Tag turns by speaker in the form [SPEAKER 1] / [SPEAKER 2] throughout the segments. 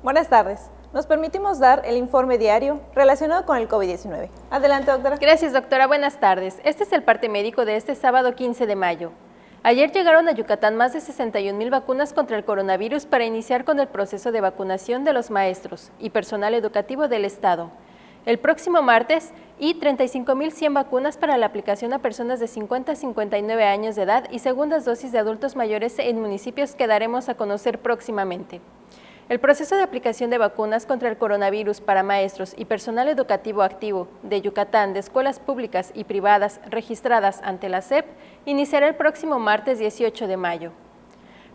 [SPEAKER 1] Buenas tardes. Nos permitimos dar el informe diario relacionado con el COVID-19. Adelante, doctora.
[SPEAKER 2] Gracias, doctora. Buenas tardes. Este es el parte médico de este sábado 15 de mayo. Ayer llegaron a Yucatán más de 61,000 vacunas contra el coronavirus para iniciar con el proceso de vacunación de los maestros y personal educativo del Estado. El próximo martes, 35,100 vacunas para la aplicación a personas de 50 a 59 años de edad y segundas dosis de adultos mayores en municipios que daremos a conocer próximamente. El proceso de aplicación de vacunas contra el coronavirus para maestros y personal educativo activo de Yucatán de escuelas públicas y privadas registradas ante la SEP iniciará el próximo martes 18 de mayo.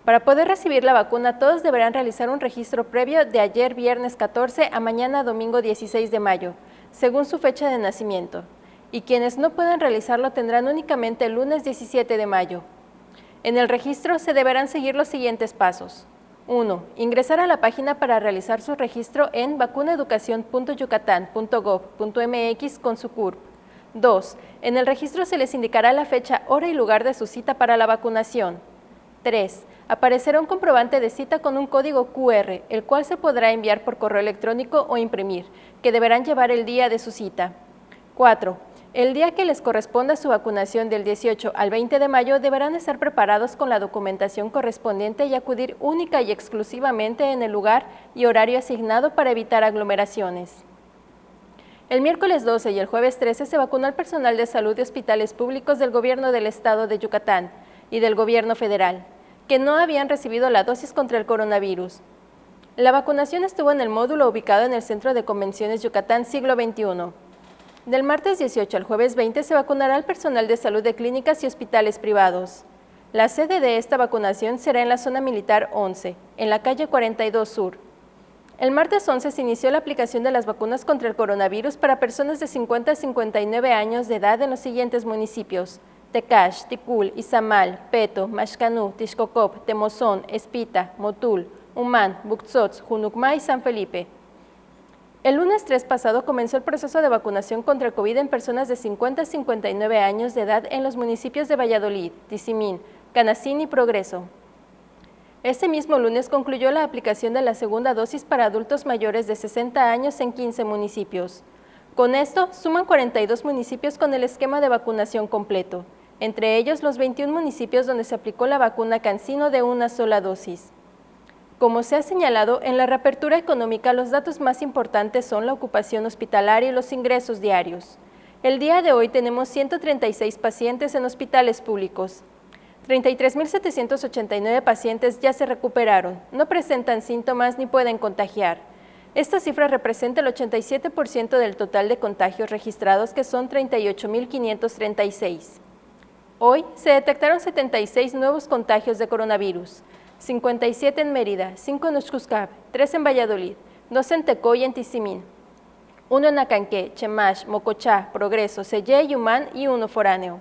[SPEAKER 2] Para poder recibir la vacuna, todos deberán realizar un registro previo de ayer viernes 14 a mañana domingo 16 de mayo, según su fecha de nacimiento, y quienes no puedan realizarlo tendrán únicamente el lunes 17 de mayo. En el registro se deberán seguir los siguientes pasos. 1. Ingresar a la página para realizar su registro en vacunaeducacion.yucatan.gov.mx con su CURP. 2. En el registro se les indicará la fecha, hora y lugar de su cita para la vacunación. 3. Aparecerá un comprobante de cita con un código QR, el cual se podrá enviar por correo electrónico o imprimir, que deberán llevar el día de su cita. 4. El día que les corresponda su vacunación del 18 al 20 de mayo deberán estar preparados con la documentación correspondiente y acudir única y exclusivamente en el lugar y horario asignado para evitar aglomeraciones. El miércoles 12 y el jueves 13 se vacunó al personal de salud de hospitales públicos del Gobierno del Estado de Yucatán y del Gobierno Federal, que no habían recibido la dosis contra el coronavirus. La vacunación estuvo en el módulo ubicado en el Centro de Convenciones Yucatán Siglo XXI. Del martes 18 al jueves 20 se vacunará al personal de salud de clínicas y hospitales privados. La sede de esta vacunación será en la zona militar 11, en la calle 42 Sur. El martes 11 se inició la aplicación de las vacunas contra el coronavirus para personas de 50 a 59 años de edad en los siguientes municipios: Tecash, Ticul, Izamal, Peto, Maxcanú, Tixcocop, Temozón, Espita, Motul, Humán, Buxots, Junucmá y San Felipe. El lunes 3 pasado comenzó el proceso de vacunación contra el COVID en personas de 50 a 59 años de edad en los municipios de Valladolid, Tizimín, Canacín y Progreso. Este mismo lunes concluyó la aplicación de la segunda dosis para adultos mayores de 60 años en 15 municipios. Con esto, suman 42 municipios con el esquema de vacunación completo, entre ellos los 21 municipios donde se aplicó la vacuna CanSino de una sola dosis. Como se ha señalado, en la reapertura económica los datos más importantes son la ocupación hospitalaria y los ingresos diarios. El día de hoy tenemos 136 pacientes en hospitales públicos. 33,789 pacientes ya se recuperaron, no presentan síntomas ni pueden contagiar. Esta cifra representa el 87% del total de contagios registrados, que son 38,536. Hoy se detectaron 76 nuevos contagios de coronavirus. 57 en Mérida, 5 en Uxcuscap, 3 en Valladolid, 2 en Tecó y en Tizimín, 1 en Acanqué, Chemash, Mocochá, Progreso, Sellé y Humán y 1 foráneo.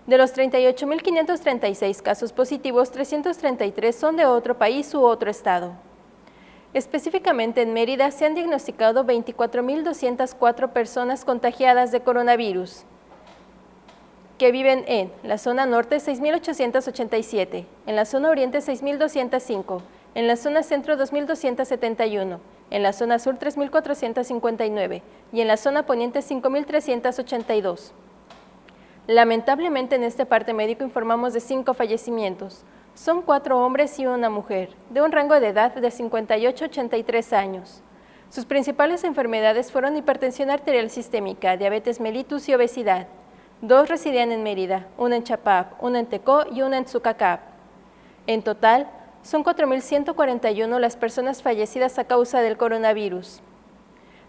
[SPEAKER 2] De los 38,536 casos positivos, 333 son de otro país u otro estado. Específicamente en Mérida se han diagnosticado 24,204 personas contagiadas de coronavirus, que viven en la zona norte 6,887, en la zona oriente 6,205, en la zona centro 2,271, en la zona sur 3,459 y en la zona poniente 5,382. Lamentablemente en este parte médico informamos de 5 fallecimientos. Son 4 hombres y una mujer, de un rango de edad de 58 a 83 años. Sus principales enfermedades fueron hipertensión arterial sistémica, diabetes mellitus y obesidad. 2 residían en Mérida, una en Chapap, una en Tecó y una en Tzucacap. En total, son 4,141 las personas fallecidas a causa del coronavirus.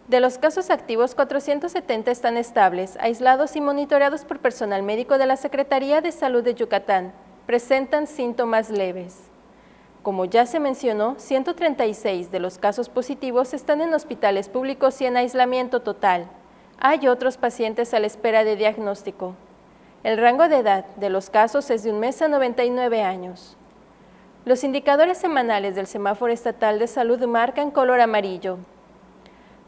[SPEAKER 2] De los casos activos, 470 están estables, aislados y monitoreados por personal médico de la Secretaría de Salud de Yucatán. Presentan síntomas leves. Como ya se mencionó, 136 de los casos positivos están en hospitales públicos y en aislamiento total. Hay otros pacientes a la espera de diagnóstico. El rango de edad de los casos es de 1 mes a 99 años. Los indicadores semanales del Semáforo Estatal de Salud marcan color amarillo.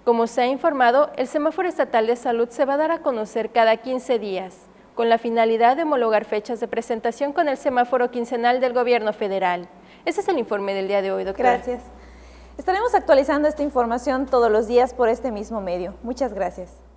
[SPEAKER 2] Como se ha informado, el Semáforo Estatal de Salud se va a dar a conocer cada 15 días, con la finalidad de homologar fechas de presentación con el semáforo quincenal del Gobierno Federal. Ese es el informe del día de hoy, doctora.
[SPEAKER 1] Gracias. Estaremos actualizando esta información todos los días por este mismo medio. Muchas gracias.